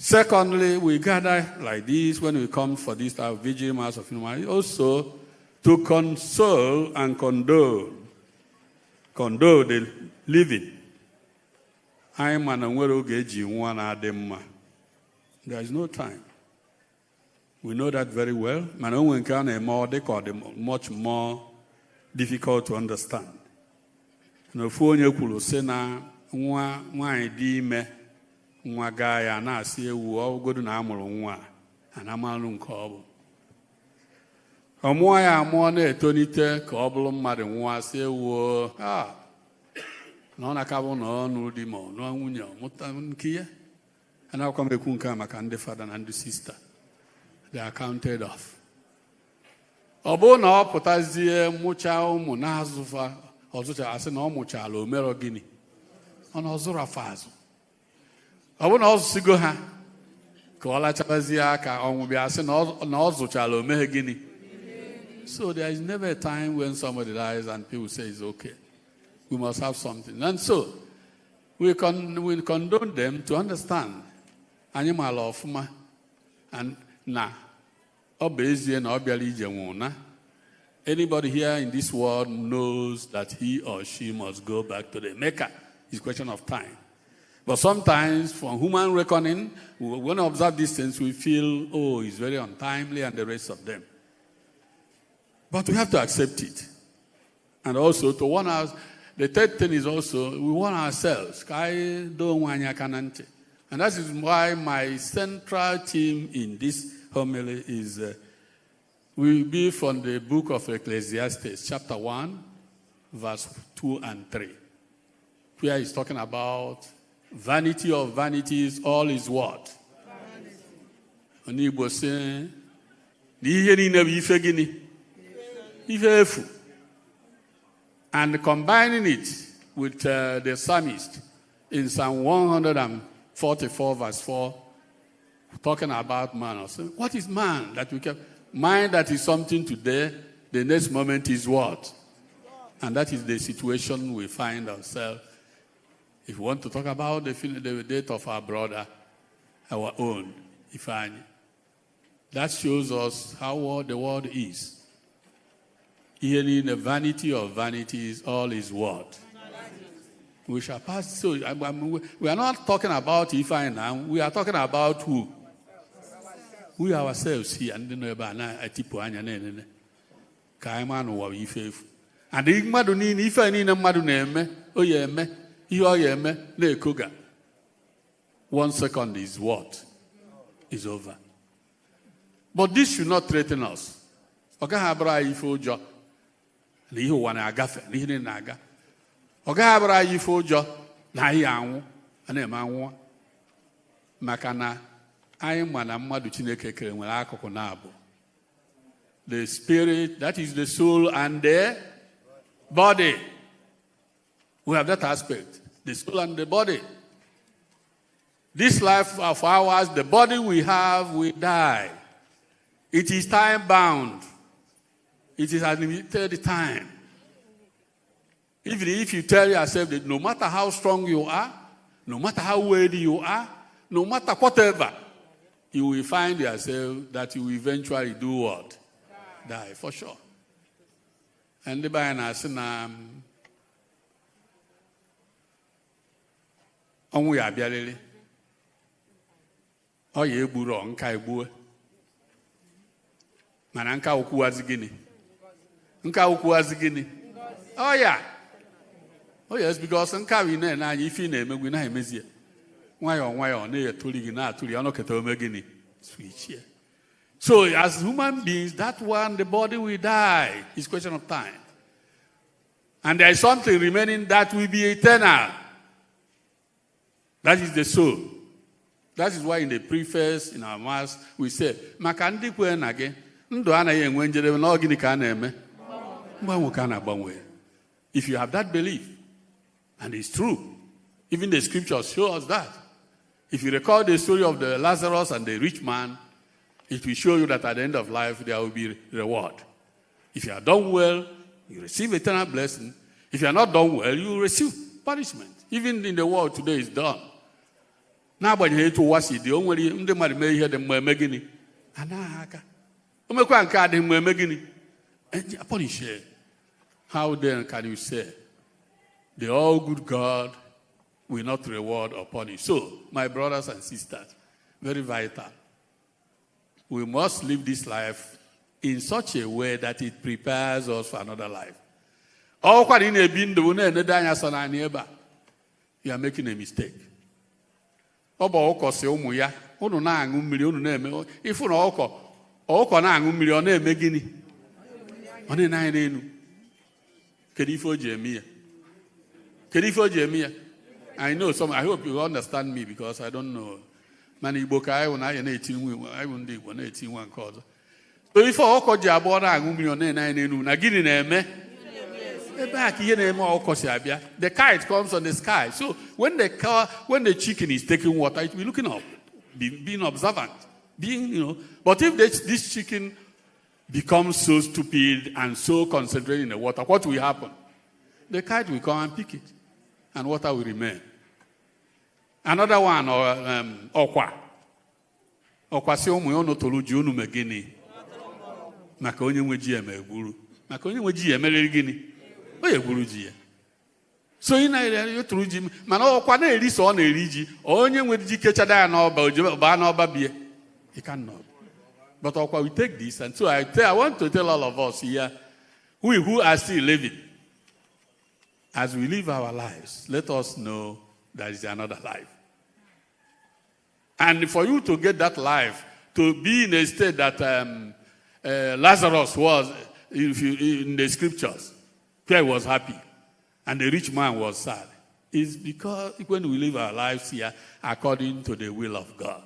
Secondly, we gather like this when we come for this type of vigil, mass of human, also to console and condole the living. There is no time. We know that very well. Much more difficult to understand. Nwa gaa ya na-asị ewu ọgụgodu na amụrụ nwa a na-amalụ nke ọ bụ ọmụọ ya amụọ na-etonite ka ọ bụrụ mmadụ nwa sị ewu na ọ na-akabụ na ọnụ di ma ọ nụọ nwunye ọmụta nke ya anakwa m ekwu nke a maka ndị fada na ndị sista they are counted off. Ọ bụrụ na ọ pụtazie mụchaa ụmụ na-azụfa ọzụcha asị na ọ mụchala o merọ gịnị ọ na ọzụrụ afọ azụ ọ bụ na ọ zụsigo ha ka ọ lachabazie aka ọnwụ bịa sị na ọ zụchala o meghe gịnị. So there is never a time when somebody dies and people say it's okay. We must have something. And so we condone them to understand anyị maala ọfụma na ọ bụ ezie na ọ bịara ije nwụ na anybody here in this world knows that he or she must go back to the Mecca. It's a question of time. But sometimes, from human reckoning, when we observe these things, we feel, oh, it's very untimely and the rest of them. But we have to accept it. And also, to warn us, the third thing is also, we warn ourselves. And that is why my central theme in this homily is, will be from the book of Ecclesiastes, chapter 1, verse 2 and 3. Where he's talking about vanity of vanities, all is what? Vanity. And combining it with the psalmist in Psalm 144 verse 4, talking about man. What is man that we can? Mind that is something today, the next moment is what? And that is the situation we find ourselves. If we want to talk about the death of our brother, our own, Ifeanyi, that shows us how the world is. Here in the vanity of vanities, all is what? We shall pass. So we are not talking about Ifeanyi now. We are talking about who? We ourselves here. And then and 1 second is what? Is over. But this should not threaten us. The spirit, that is the soul and the body. We have that aspect. The soul and the body. This life of ours, the body we have, we die. It is time bound. It is a limited time. Even if you tell yourself that no matter how strong you are, no matter how worthy you are, no matter whatever, you will find yourself that you will eventually do what? Die, for sure. And the Bible says, ọnwụ ya abịalele ọ ya egburu nka egbuo mana nka ukwuwazi gịnị oh yes, because nka wi na anya ife na-emegwu na emezie nwayọ na-etuli gị na-atuli ọnọketa ome gịnị switch here. So as human beings, that one, the body will die. It's a question of time. And there is something remaining that will be eternal. That is the soul. That is why in the preface, in our mass, we say, maka ndị kwe na gị, ndụ anaghị enwe njedebe na ọ gịnị ka a na-eme? Mgbanwe ka a na-agbanwe. If you have that belief, and it's true, even the scriptures show us that. If you recall the story of the Lazarus and the rich man, it will show you that at the end of life, there will be reward. If you are done well, you receive eternal blessing. If you are not done well, you will receive punishment. Even in the world today, it's done. n'agbanyeghị etu ụwa si dị, o nwere ndị mmadụ mee ihe dị mma eme gịnị? Anaghị aka. O mekwa nke a dị mma eme gịnị? Punish. How then can you say the all good God will not reward or punish? So, my brothers and sisters, very vital. We must live this life in such a way that it prepares us for another life. You are making a mistake. If I know some, I hope you understand me because I don't know. Mani boka I won I 18 one cause. So if all called Jabora and million na gini neme back here the kite comes on the sky. So when the chicken is taking water, it will be looking up, being observant, But if this chicken becomes so stupid and so concentrated in the water, what will happen? The kite will come and pick it, and water will remain. Another one, okwa. Okwa si omu yono toluji unu megini. Maka onye nwe ji eme egburu. Maka onye nwe ji eme gini. Oye egburu ji ya. So ina yo toluji mana okwa na eri so na eri ji. Onye nwe ji kechada ya na oba oje ba na oba bie. He cannot. But okwa we take this, and so I want to tell all of us here, we who are still living, as we live our lives, let us know there is another life. And for you to get that life, to be in a state that Lazarus was in the scriptures, Pierre was happy, and the rich man was sad, is because when we live our lives here according to the will of God.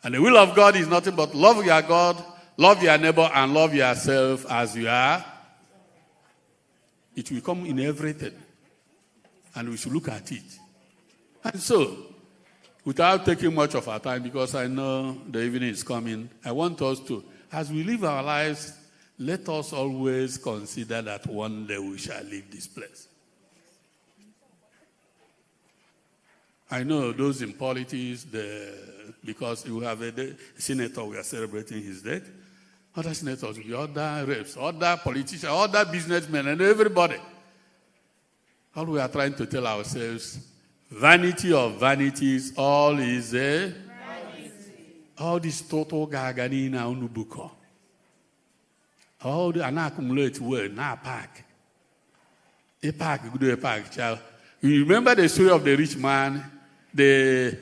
And the will of God is nothing but love your God, love your neighbor, and love yourself as you are. It will come in everything. And we should look at it. And so, without taking much of our time, because I know the evening is coming, I want us to, as we live our lives, let us always consider that one day we shall leave this place. I know those in politics, because you have a senator, we are celebrating his death. Other senators, other reps, other politicians, other businessmen, and everybody. All we are trying to tell ourselves, vanity of vanities, all is a vanity. All this total gaganina unubuko. All the anaccumulate word, na pack. A pack, good a pack, child. You remember the story of the rich man, the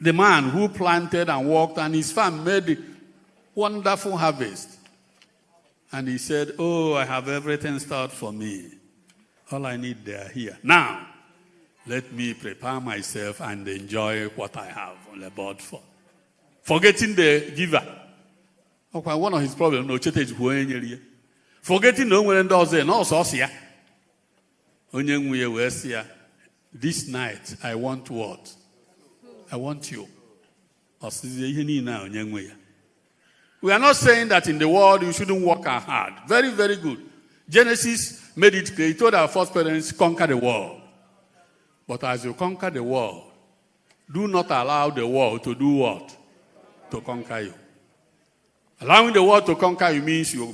man who planted and worked, and his farm made wonderful harvest. And he said, oh, I have everything stored for me. All I need, they are here. Now, let me prepare myself and enjoy what I have on the board for. Forgetting the giver. Okay, one of his problems, no chete is forgetting no one does it, no saucia. This night, I want what? I want you. We are not saying that in the world you shouldn't work hard. Very, very good. Genesis made it clear. He told our first parents, conquer the world. But as you conquer the world, do not allow the world to do what? To conquer you. Allowing the world to conquer you means you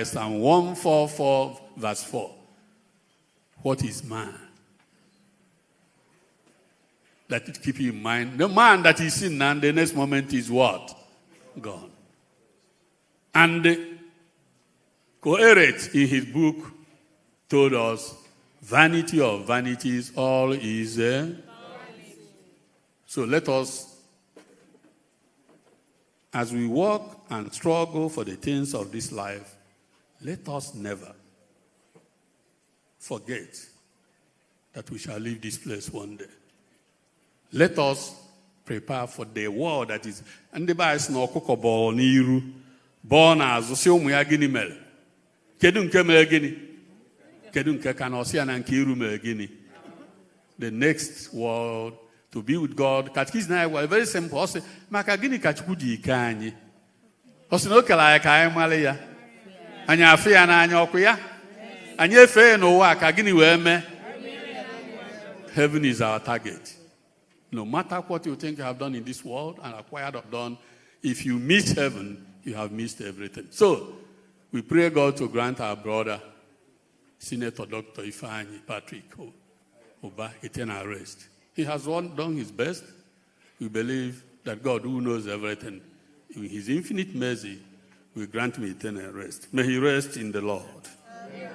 Psalm 144 verse 4. What is man? Let it keep you in mind. The man that is in and the next moment is what? Gone. And Coherent in his book told us, vanity of vanities, all is vanity. So let us, as we walk and struggle for the things of this life, let us never forget that we shall leave this place one day. Let us prepare for the world that is. And the Bible says, "No koko bo niru, born as osiomu ya gini mel. Kedun ke mel gini, kedun ke kanosia na nkiru mel gini." The next world to be with God. Catechism was very simple. I say, maka gini kachukwu ji ike anyị. O si na o kele anyị ka anyị mara ya. Anyị afụ ya n'anya ọkụ ya. Anyị efe n'ụwa ka gini wee mee. Heaven is our target. No matter what you think you have done in this world and acquired or done, if you miss heaven, you have missed everything. So, we pray God to grant our brother, Senator Dr. Ifeanyi Patrick Ubah, eternal rest. He has done his best. We believe that God, who knows everything, in his infinite mercy, will grant me eternal rest. May he rest in the Lord. Amen.